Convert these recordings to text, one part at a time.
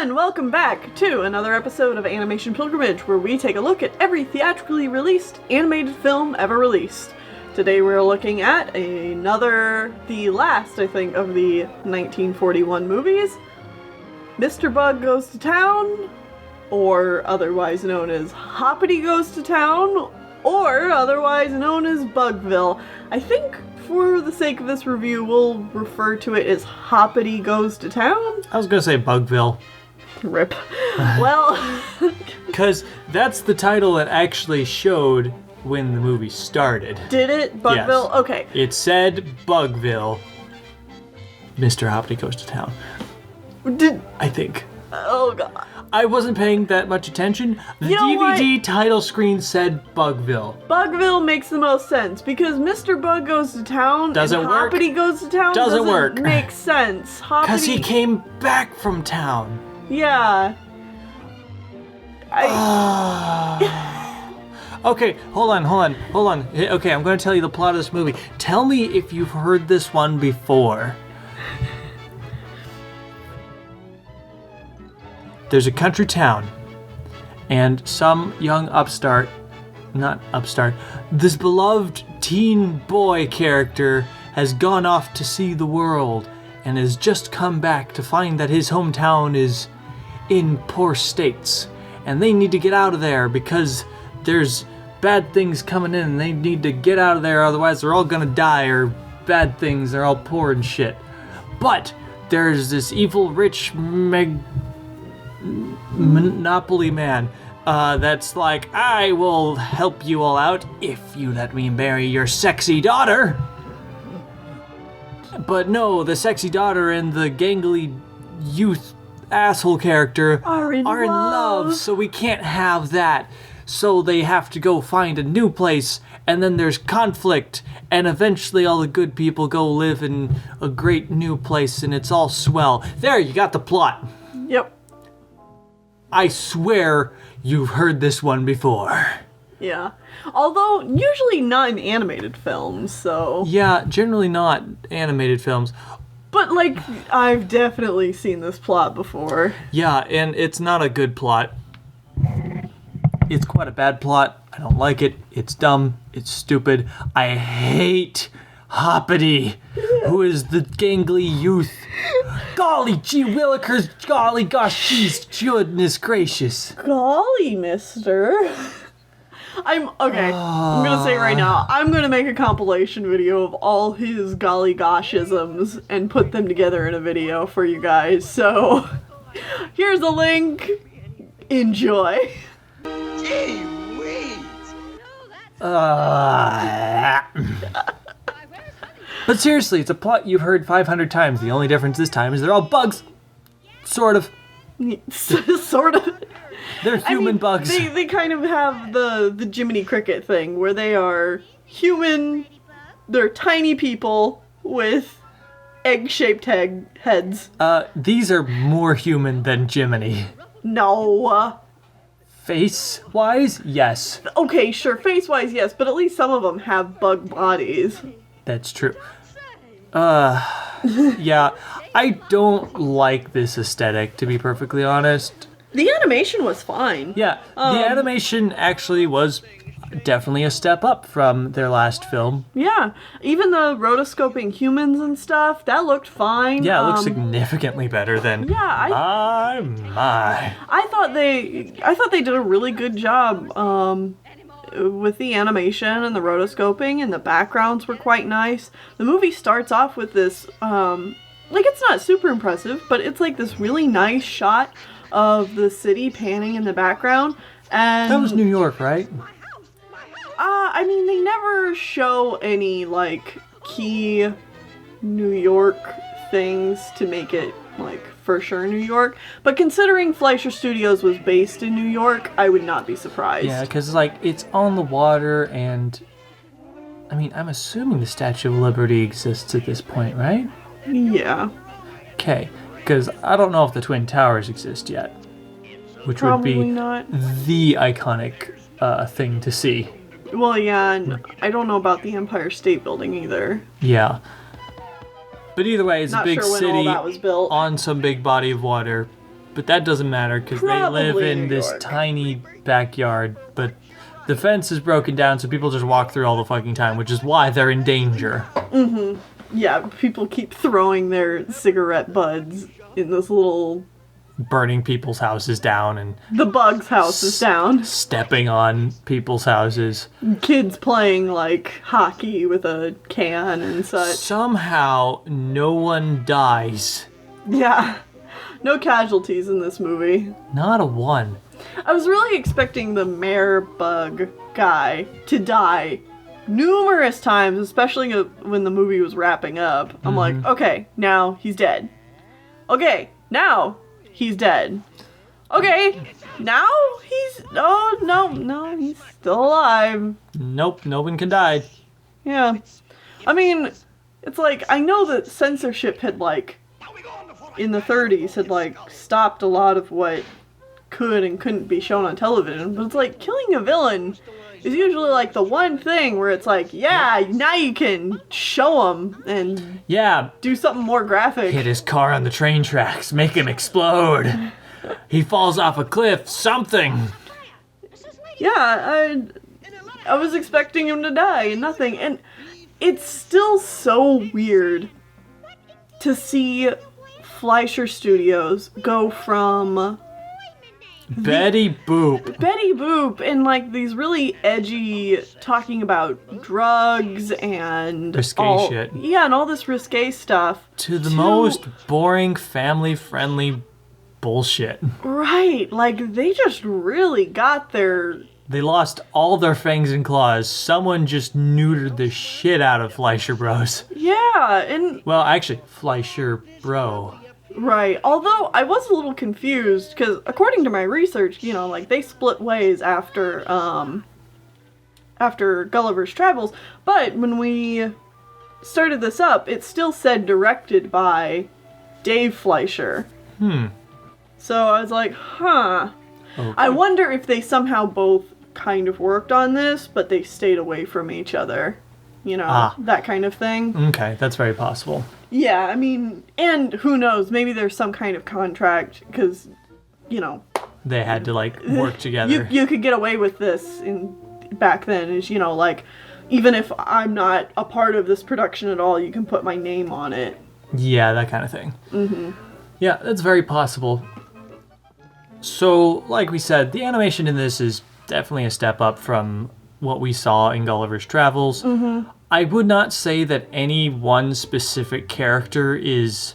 everyone! Welcome back to another episode of Animation Pilgrimage, where we take a look at every theatrically released animated film ever released. Today we're looking at the last, I think, of the 1941 movies, Mr. Bug Goes to Town, or otherwise known as Hoppity Goes to Town, or otherwise known as Bugville. I think for the sake of this review, we'll refer to it as Hoppity Goes to Town. I was gonna say Bugville. Rip. Well... Because that's the title it actually showed when the movie started. Did it? Bugville? Yes. Okay. It said Bugville. Mr. Hoppity Goes to Town. I think. Oh god. I wasn't paying that much attention. The DVD title screen said Bugville. Bugville makes the most sense because Mr. Bug Goes to Town doesn't and work. Hoppity Goes to Town doesn't work. Make sense. Because he came back from town. Yeah. Okay, hold on. Okay, I'm going to tell you the plot of this movie. Tell me if you've heard this one before. There's a country town, and some young this beloved teen boy character has gone off to see the world and has just come back to find that his hometown is in poor states, and they need to get out of there because there's bad things coming in and they need to get out of there, otherwise they're all gonna die, or bad things, they're all poor and shit. But there's this evil rich Monopoly man that's like, I will help you all out if you let me marry your sexy daughter. But no, the sexy daughter and the gangly youth asshole character are in love, so we can't have that. So they have to go find a new place, and then there's conflict, and eventually all the good people go live in a great new place, and it's all swell. There, you got the plot. Yep. I swear you've heard this one before. Yeah. Although, usually not in animated films, so... Yeah, generally not animated films. But, like, I've definitely seen this plot before. Yeah, and it's not a good plot. It's quite a bad plot. I don't like it. It's dumb. It's stupid. I hate Hoppity, who is the gangly youth. Golly gee willikers, golly gosh geez, goodness gracious. Golly, mister. I'm gonna say right now, I'm gonna make a compilation video of all his golly goshisms and put them together in a video for you guys. So, here's a link. Enjoy. Gee whiz. But seriously, it's a plot you've heard 500 times. The only difference this time is they're all bugs. Sort of. Sort of. They're human bugs. They kind of have the Jiminy Cricket thing, where they are human, they're tiny people with egg-shaped heads. These are more human than Jiminy. No. Face-wise, yes. Okay, sure, face-wise, yes, but at least some of them have bug bodies. That's true. Yeah, I don't like this aesthetic, to be perfectly honest. The animation was fine. Yeah, the animation actually was definitely a step up from their last film. Yeah, even the rotoscoping humans and stuff, that looked fine. Yeah, it looked significantly better than my. I thought they did a really good job with the animation and the rotoscoping, and the backgrounds were quite nice. The movie starts off with this, it's not super impressive, but it's like this really nice shot of the city panning in the background. And that was New York, right? I mean, they never show any, key New York things to make it, for sure New York. But considering Fleischer Studios was based in New York, I would not be surprised. Yeah, because, it's on the water, and... I mean, I'm assuming the Statue of Liberty exists at this point, right? Yeah. Okay, because I don't know if the Twin Towers exist yet. Which Probably would be not. The iconic thing to see. Well, yeah, and I don't know about the Empire State Building either. Yeah. But either way, it's Not a big sure when city all that was built. on some big body of water. but that doesn't matter because they live Probably in New this York. tiny backyard. But the fence is broken down, so people just walk through all the fucking time, which is why they're in danger. Yeah, people keep throwing their cigarette butts in this little... Burning people's houses down and The bug's house is down. stepping on people's houses. Kids playing, like, hockey with a can and such. Somehow, no one dies. Yeah. No casualties in this movie. Not a one. I was really expecting the mayor bug guy to die numerous times, especially when the movie was wrapping up. I'm like, okay, now he's dead. Okay, now he's dead. Okay, now he's... Oh, no, he's still alive. Nope, no one can die. Yeah. I mean, it's like, I know that censorship had, like, in the 30s had, like, stopped a lot of what could and couldn't be shown on television, but it's like, killing a villain is usually, like, the one thing where it's like, yeah, now you can show him and Yeah, do something more graphic. hit his car on the train tracks, make him explode. He falls off a cliff, something. Yeah, I was expecting him to die and nothing, and it's still so weird to see Fleischer Studios go from Betty Boop. Betty Boop and like these really edgy talking about drugs and Risque shit. Yeah, and all this risque stuff. To the most boring, family-friendly bullshit. Right, like they just really got their... They lost all their fangs and claws. Someone just neutered the shit out of Fleischer Bros. Yeah, and... Well, actually, Fleischer Bro. Right, although I was a little confused, because according to my research, you know, like, they split ways after Gulliver's Travels, but when we started this up, it still said directed by Dave Fleischer. So I was like, huh. Okay. I wonder if they somehow both kind of worked on this, but they stayed away from each other. You know, that kind of thing. Okay, that's very possible. Yeah, I mean, and who knows, maybe there's some kind of contract, because, you know... They had to, like, work together. You could get away with this back then, is, you know, like, even if I'm not a part of this production at all, you can put my name on it. Yeah, that kind of thing. Yeah, that's very possible. So, like we said, the animation in this is definitely a step up from what we saw in Gulliver's Travels. I would not say that any one specific character is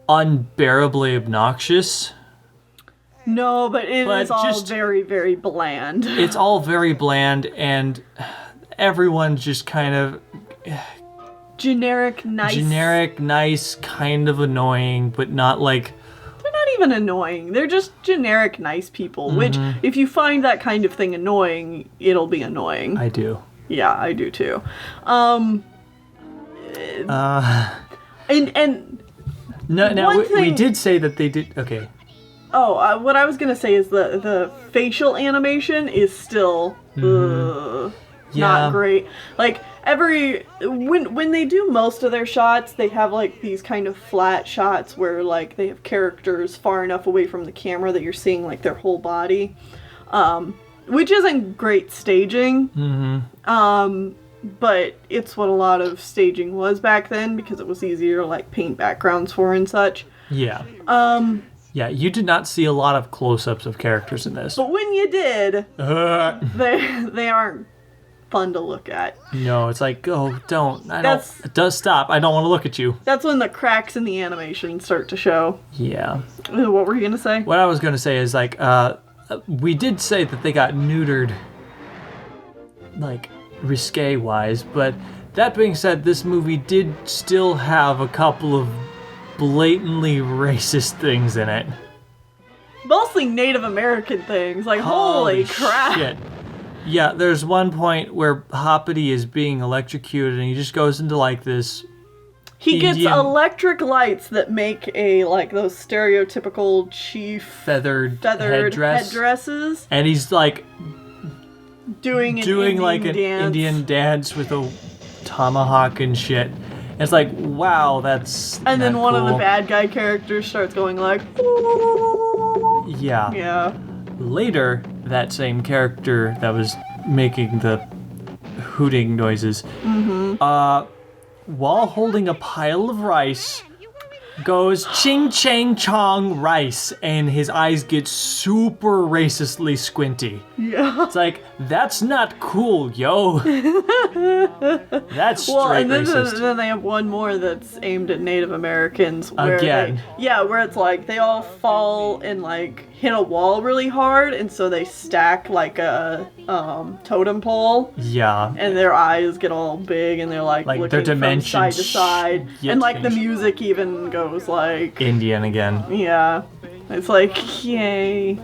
unbearably obnoxious. No, but it is all just- very, very bland. It's all very bland, and everyone's just kind of Generic, nice, kind of annoying, but not like... They're not even annoying. They're just generic, nice people, which, if you find that kind of thing annoying, it'll be annoying. I do. Yeah, I do too. No, now One we thing- did say that they did... Okay. Oh, what I was gonna say is the facial animation is still Yeah. not great. Like when they do most of their shots, they have like these kind of flat shots where like they have characters far enough away from the camera that you're seeing like their whole body, which isn't great staging. But it's what a lot of staging was back then because it was easier to like paint backgrounds for and such. Yeah. Yeah, you did not see a lot of close-ups of characters in this. But when you did, they aren't fun to look at. No, it's like, oh, don't. That's- It does stop. I don't want to look at you. That's when the cracks in the animation start to show. Yeah. What were you gonna say? What I was going to say is, like, we did say that they got neutered, like, risque-wise, but that being said, this movie did still have a couple of blatantly racist things in it. Mostly Native American things. Like, holy crap. Shit. Yeah, there's one point where Hoppity is being electrocuted and he just goes into like this... He gets Indian- electric lights that make like those stereotypical chief feathered headdresses. And he's like Doing like an dance. Indian dance with a tomahawk and shit. It's like, wow, that's And then not one of the cool. bad guy characters starts going like, Yeah. yeah. Later, that same character that was making the hooting noises, while holding a pile of rice, goes ching chang chong rice, and his eyes get super racistly squinty. Yeah. It's like, that's not cool, yo. That's straight Well, and racist. then they have one more that's aimed at Native Americans. Where Again. where it's like they all fall and like hit a wall really hard, and so they stack like a totem pole, Yeah. and their eyes get all big, and they're like Like, looking their from dimensions side to side, get and like the changed. music even goes like, Indian again. yeah, it's like yay,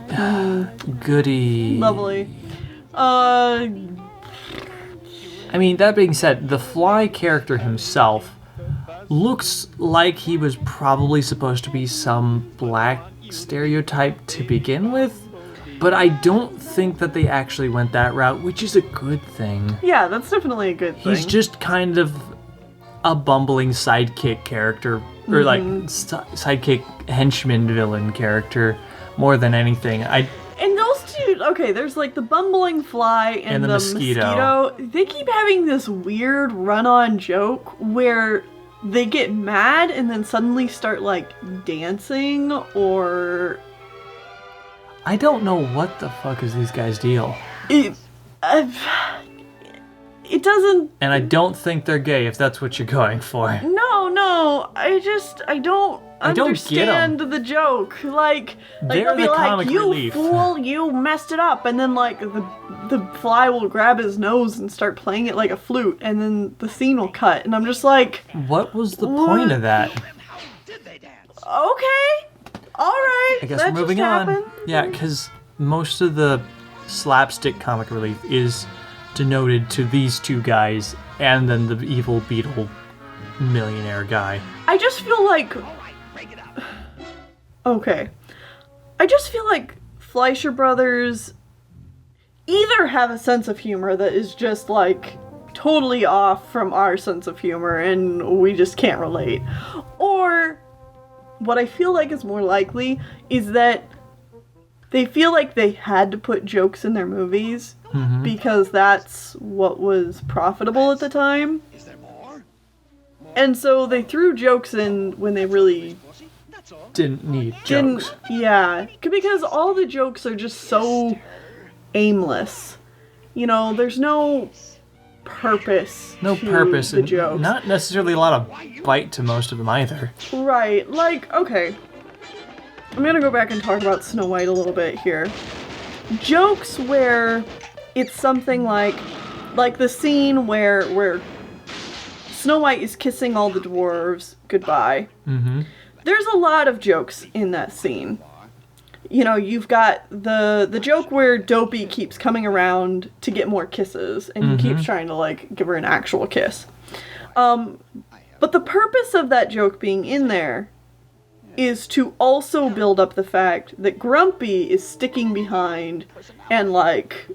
Goody. lovely. I mean, that being said, the Fly character himself looks like he was probably supposed to be some black stereotype to begin with, but I don't think that they actually went that route, which is a good thing. Yeah, that's definitely a good thing. He's just kind of a bumbling sidekick character, or like sidekick henchman villain character, more than anything. And those two, okay, there's like the bumbling fly and And the the mosquito. They keep having this weird run-on joke where they get mad and then suddenly start like dancing or I don't know what the fuck is these guys' deal. it. It doesn't. And I don't think they're gay if that's what you're going for. No. I don't I don't get 'em. understand the joke. Like They're they'll be the like, comic "You relief." fool, you messed it up," and then like the fly will grab his nose and start playing it like a flute, and then the scene will cut, and I'm just like, What was the point of that? okay, all right. I guess that we're moving just on. happened. Yeah, because most of the slapstick comic relief is denoted to these two guys and then the evil beetle millionaire guy. I just feel like. Okay. I just feel like Fleischer Brothers either have a sense of humor that is just like totally off from our sense of humor and we just can't relate. Or what I feel like is more likely is that they feel like they had to put jokes in their movies because that's what was profitable at the time. And so they threw jokes in when they really Didn't need didn't. jokes. Yeah, because all the jokes are just so aimless. You know, there's no purpose. No to purpose, The and jokes. not necessarily a lot of bite to most of them either. Right, like, okay. I'm gonna go back and talk about Snow White a little bit here. Jokes where it's something like the scene where Snow White is kissing all the dwarves goodbye. Mm-hmm. There's a lot of jokes in that scene. You know, you've got the joke where Dopey keeps coming around to get more kisses, and he keeps trying to, like, give her an actual kiss. But the purpose of that joke being in there is to also build up the fact that Grumpy is sticking behind and, like,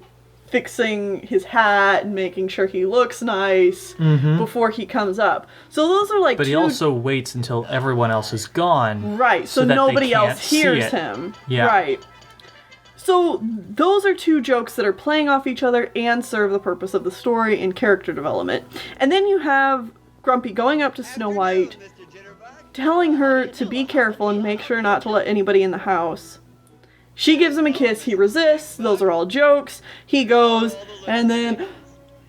fixing his hat and making sure he looks nice before he comes up. So those are like But he also waits until everyone else is gone. right, so that they nobody can't else see hears it. him. Yeah. Right. So those are two jokes that are playing off each other and serve the purpose of the story and character development. And then you have Grumpy going up to Snow White, telling her to be careful and make sure not to let anybody in the house. She gives him a kiss, he resists, those are all jokes. He goes, and then,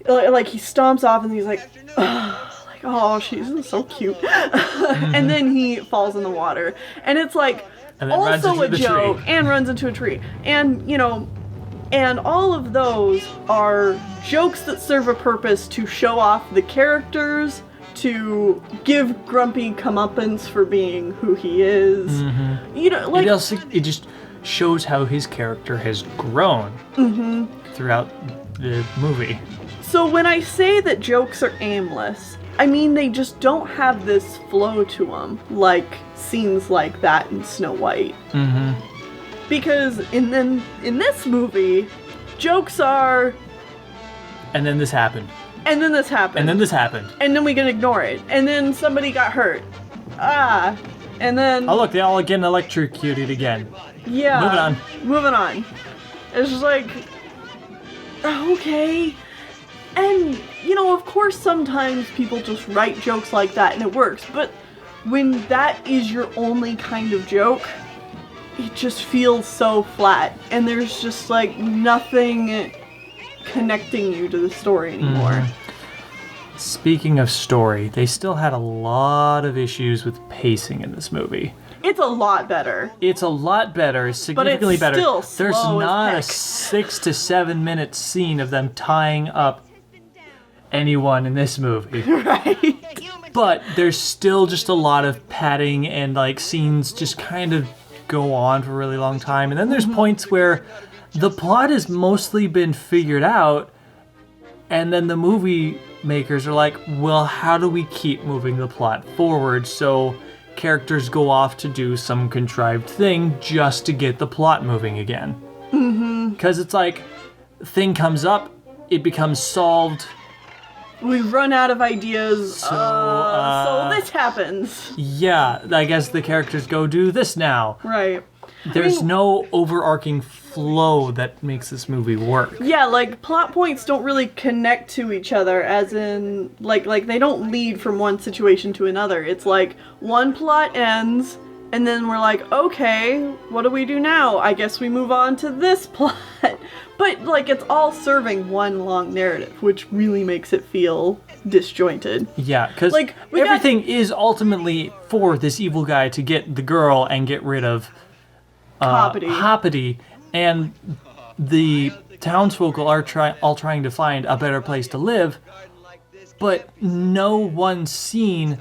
like, he stomps off and he's like, oh, she's so cute. And then he falls in the water. And it's like, And then runs also into a the joke, tree. and runs into a tree. And, you know, and all of those are jokes that serve a purpose to show off the characters, to give Grumpy comeuppance for being who he is. You know, like, It just shows how his character has grown throughout the movie. so when I say that jokes are aimless, I mean they just don't have this flow to them, like scenes like that in Snow White. Because in this movie, jokes are, And then this happened. And then this happened. And then this happened. And then we can ignore it. And then somebody got hurt. And then... Oh, look, they all get electrocuted again. Yeah. Moving on. It's just like... Okay. And, you know, of course sometimes people just write jokes like that and it works. But when that is your only kind of joke, it just feels so flat. And there's just, like, nothing connecting you to the story anymore. Speaking of story, they still had a lot of issues with pacing in this movie. It's a lot better. It's a lot better, significantly better. Still slow There's not as a heck. 6 to 7 minute scene of them tying up anyone in this movie. Right? But there's still just a lot of padding and like scenes just kind of go on for a really long time. And then there's points where the plot has mostly been figured out, and then the movie makers are like, well, how do we keep moving the plot forward so characters go off to do some contrived thing just to get the plot moving again? Because it's like, thing comes up, it becomes solved. We run out of ideas, so this happens. Yeah, I guess the characters go do this now. Right. There's no overarching flow that makes this movie work. Yeah, like, plot points don't really connect to each other, as in, like they don't lead from one situation to another. It's like, one plot ends, and then we're like, okay, what do we do now? I guess we move on to this plot. But, like, it's all serving one long narrative, which really makes it feel disjointed. Yeah, because Like, everything is ultimately for this evil guy to get the girl and get rid of Hoppity, and the townsfolk are all trying to find a better place to live, but no one scene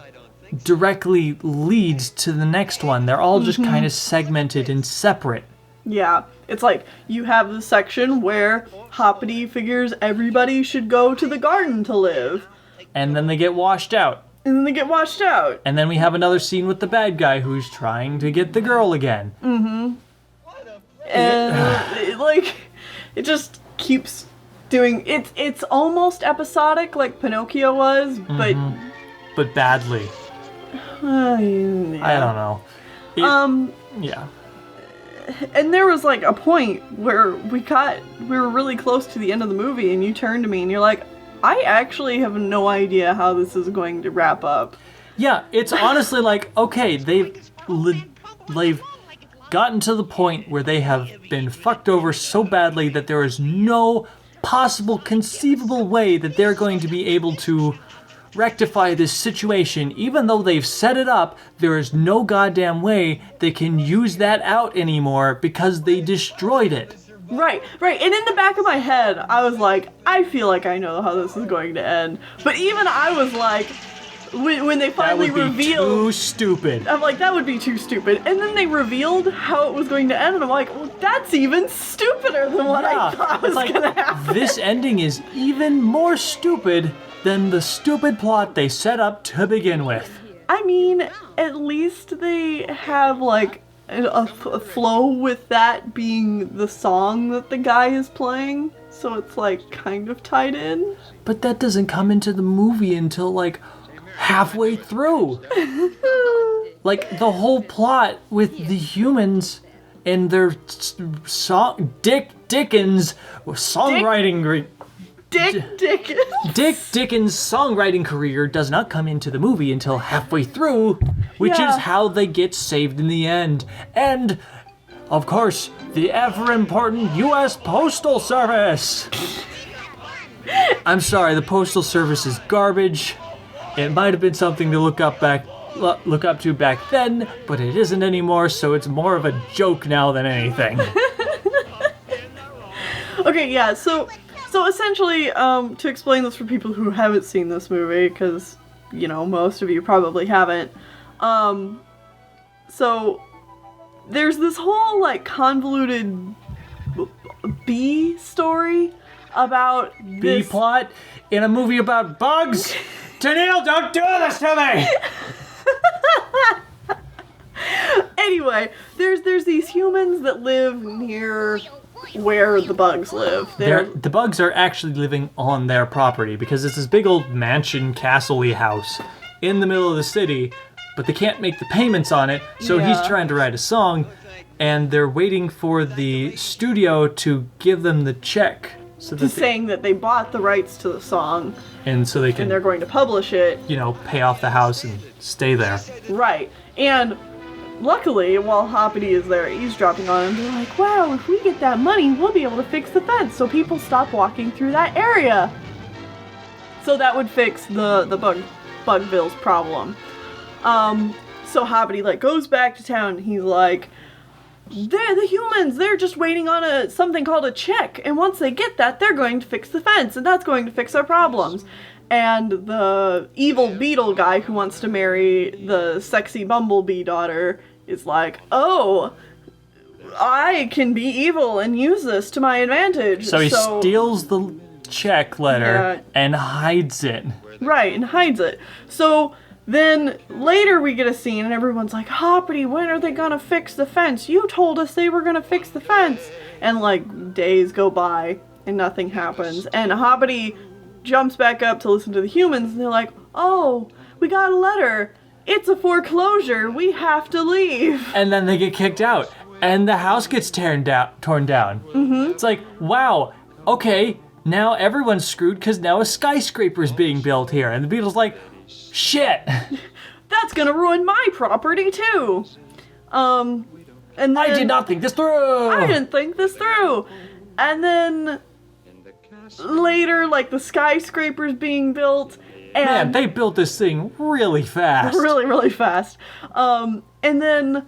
directly leads to the next one. They're all just kind of segmented and separate. Yeah, it's like, you have the section where Hoppity figures everybody should go to the garden to live. And then they get washed out. And then they get washed out. And then we have another scene with the bad guy who's trying to get the girl again. And it just keeps doing it's almost episodic like Pinocchio was, But badly. yeah. I don't know. Yeah. And there was like a point where we were really close to the end of the movie, and you turned to me and you're like, I actually have no idea how this is going to wrap up. Yeah, it's honestly like, okay, they've gotten to the point where they have been fucked over so badly that there is no possible conceivable way that they're going to be able to rectify this situation. Even though they've set it up, there is no goddamn way they can use that out anymore because they destroyed it. Right. And in the back of my head, I was like, I feel like I know how this is going to end. But even I was like, when they finally revealed... That would be too stupid. I'm like, that would be too stupid. And then they revealed how it was going to end, and I'm like, well, that's even stupider than what I thought was going to happen. This ending is even more stupid than the stupid plot they set up to begin with. I mean, at least they have, like, a flow with that being the song that the guy is playing. So it's, like, kind of tied in. But that doesn't come into the movie until, like, halfway through. Like, the whole plot with the humans and their Dick Dickens songwriting... Dick Dickens' songwriting career does not come into the movie until halfway through, which is how they get saved in the end. And, of course, the ever-important U.S. Postal Service! I'm sorry, the Postal Service is garbage. It might have been something to look up to back then, but it isn't anymore, so it's more of a joke now than anything. Okay, yeah, so essentially, to explain this for people who haven't seen this movie, because, you know, most of you probably haven't, so there's this whole, like, convoluted B story about this... B-plot in a movie about bugs? Tennille, don't do this to me! Anyway, there's these humans that live near where the bugs live. The bugs are actually living on their property because it's this big old mansion, castle-y house in the middle of the city, but they can't make the payments on it, so he's trying to write a song, and they're waiting for the studio to give them the check. So that saying that they bought the rights to the song. And so they can... And they're going to publish it. You know, pay off the house and stay there. Right. And luckily, while Hoppity is there eavesdropping on him, they're like, wow, if we get that money, we'll be able to fix the fence so people stop walking through that area. So that would fix the Bugville's problem. So Hoppity, like, goes back to town, and he's like... They're the humans, they're just waiting on something called a check, and once they get that, they're going to fix the fence, and that's going to fix our problems. And the evil beetle guy who wants to marry the sexy bumblebee daughter is like, oh, I can be evil and use this to my advantage. So he steals the check letter and hides it. Right, and hides it. So... Then, later we get a scene and everyone's like, Hoppity, when are they gonna fix the fence? You told us they were gonna fix the fence! And, like, days go by and nothing happens. And Hoppity jumps back up to listen to the humans and they're like, oh, we got a letter. It's a foreclosure. We have to leave. And then they get kicked out. And the house gets torn down. Mm-hmm. It's like, wow, okay, now everyone's screwed because now a skyscraper's being built here. And the Beatles like, shit! That's gonna ruin my property too! And then... I did not think this through! I didn't think this through! And then... Later, like, the skyscraper's being built, and... Man, they built this thing really fast. Really, really fast. And then...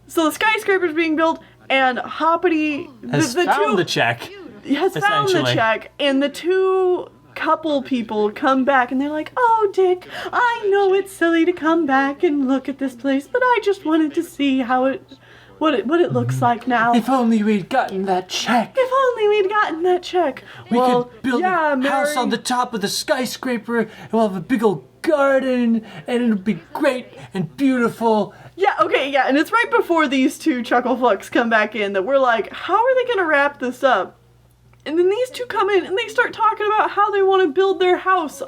So the skyscraper's being built, and Hoppity... Has found the check. Has found the check, and the two... couple people come back and they're like, oh, Dick, I know it's silly to come back and look at this place, but I just wanted to see what it looks like now. If only we'd gotten that check. If only we'd gotten that check. We could build a house on the top of the skyscraper, and we'll have a big old garden, and it'll be great and beautiful. Yeah, okay, yeah, and it's right before these two chuckle fucks come back in that we're like, how are they gonna wrap this up? And then these two come in and they start talking about how they want to build their house.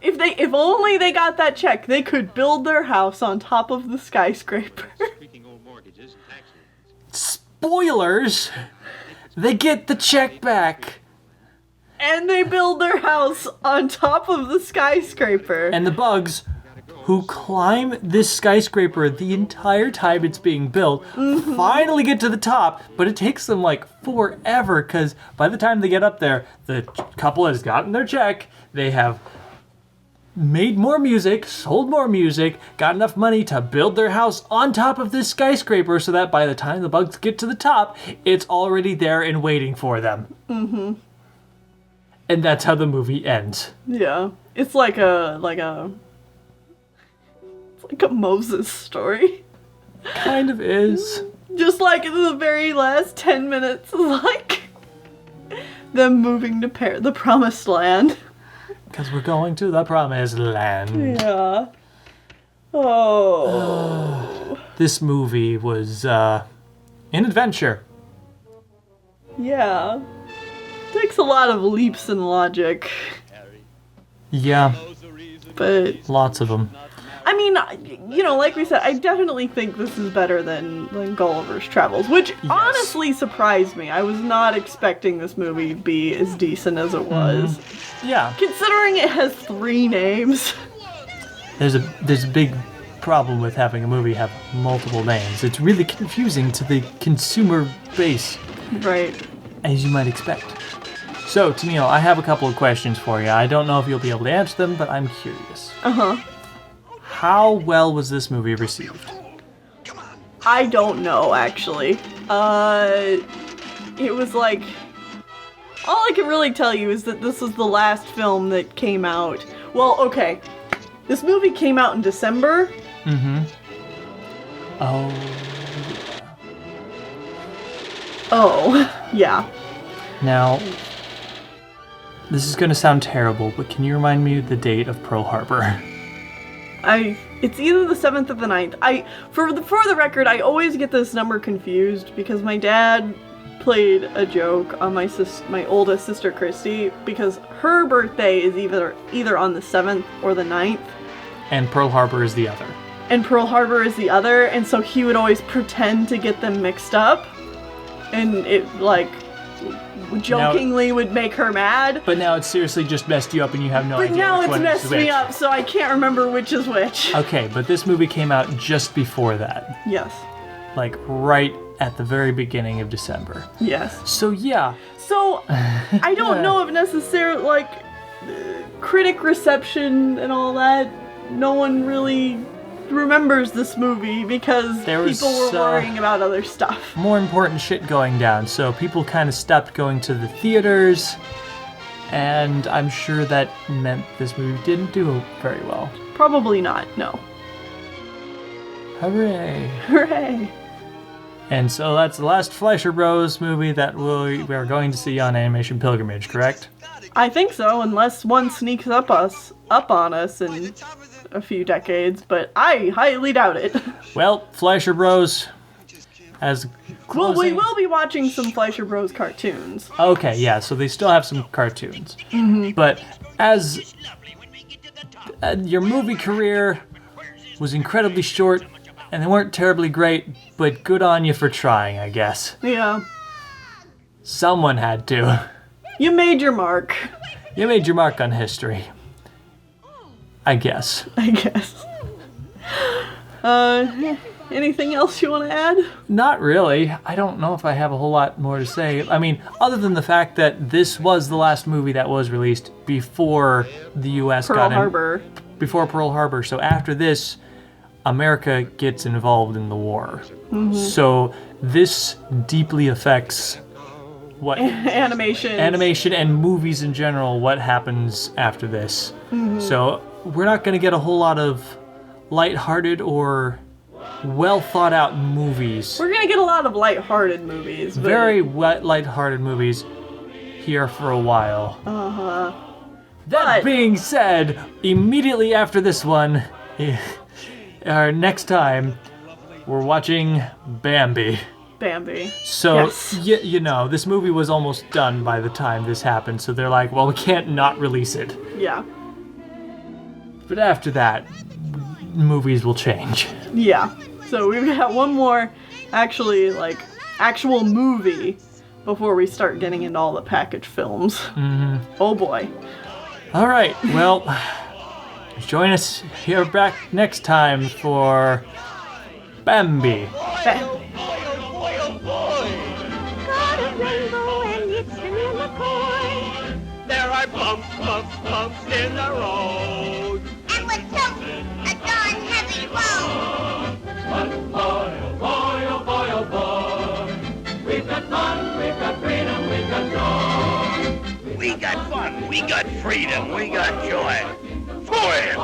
If only they got that check, they could build their house on top of the skyscraper. Spoilers! They get the check back. And they build their house on top of the skyscraper. And the bugs, who climb this skyscraper the entire time it's being built, finally get to the top, but it takes them like forever because by the time they get up there, the couple has gotten their check, they have made more music, sold more music, got enough money to build their house on top of this skyscraper so that by the time the bugs get to the top, it's already there and waiting for them. Mm-hmm. And that's how the movie ends. Yeah. It's like a Moses story. Kind of is. Just like in the very last 10 minutes, like them moving to the promised land. Because we're going to the promised land. Yeah. Oh. This movie was an adventure. Yeah. Takes a lot of leaps in logic. Yeah. But lots of them. I mean, you know, like we said, I definitely think this is better than Gulliver's Travels, which honestly surprised me. I was not expecting this movie to be as decent as it was. Mm-hmm. Yeah. Considering it has 3 names. There's a big problem with having a movie have multiple names. It's really confusing to the consumer base. Right. As you might expect. So, Tennille, I have a couple of questions for you. I don't know if you'll be able to answer them, but I'm curious. Uh-huh. How well was this movie received? I don't know, actually. It was like... All I can really tell you is that this was the last film that came out. Well, okay. This movie came out in December. Mm-hmm. Oh. Oh, yeah. Now, this is going to sound terrible, but can you remind me of the date of Pearl Harbor? It's either the 7th or the 9th. For the record, I always get this number confused because my dad played a joke on my oldest sister Christy, because her birthday is either on the 7th or the 9th. And Pearl Harbor is the other. And Pearl Harbor is the other, and so he would always pretend to get them mixed up. And it, like, jokingly would make her mad. But now it's seriously just messed you up and you have no idea. But now which it's one messed is me which. up, so I can't remember which is which. Okay, but this movie came out just before that. Yes. Like, right at the very beginning of December. Yes. So, yeah. So, I don't know if necessarily, like, critic reception and all that, no one really remembers this movie because people were worrying about other stuff. More important shit going down, so people kind of stopped going to the theaters, and I'm sure that meant this movie didn't do very well. Probably not, no. Hooray. Hooray. And so that's the last Fleischer Bros movie that we are going to see on Animation Pilgrimage, correct? I think so, unless one sneaks up on us in a few decades, but I highly doubt it. Well, Fleischer Bros as closing... Well, we will be watching some Fleischer Bros cartoons. Okay, yeah, so they still have some cartoons. Mm-hmm. But as your movie career was incredibly short, and they weren't terribly great, but good on you for trying, I guess. Yeah. Someone had to. You made your mark. You made your mark on history. I guess. I guess. Anything else you want to add? Not really. I don't know if I have a whole lot more to say. I mean, other than the fact that this was the last movie that was released before the U.S. Pearl Harbor. Before Pearl Harbor. So after this, America gets involved in the war. Mm-hmm. So this deeply affects what animation and movies in general, what happens after this. Mm-hmm. So we're not going to get a whole lot of lighthearted or well thought out movies. We're going to get a lot of lighthearted movies. But... Very lighthearted movies here for a while. Uh-huh. That being said, immediately after this one, next time, we're watching Bambi. Bambi. So, yes. you know, this movie was almost done by the time this happened, so they're like, well, we can't not release it. Yeah. But after that, movies will change. Yeah. So we've got one more, actual movie before we start getting into all the package films. Mm-hmm. Oh boy. All right, well, join us here back next time for Bambi. Bambi. There are bumps in the road. And with tilt, a darn heavy road. But boy, oh boy, we've got fun, we've got freedom, we've got joy. We got fun, we got freedom, we got joy. For him.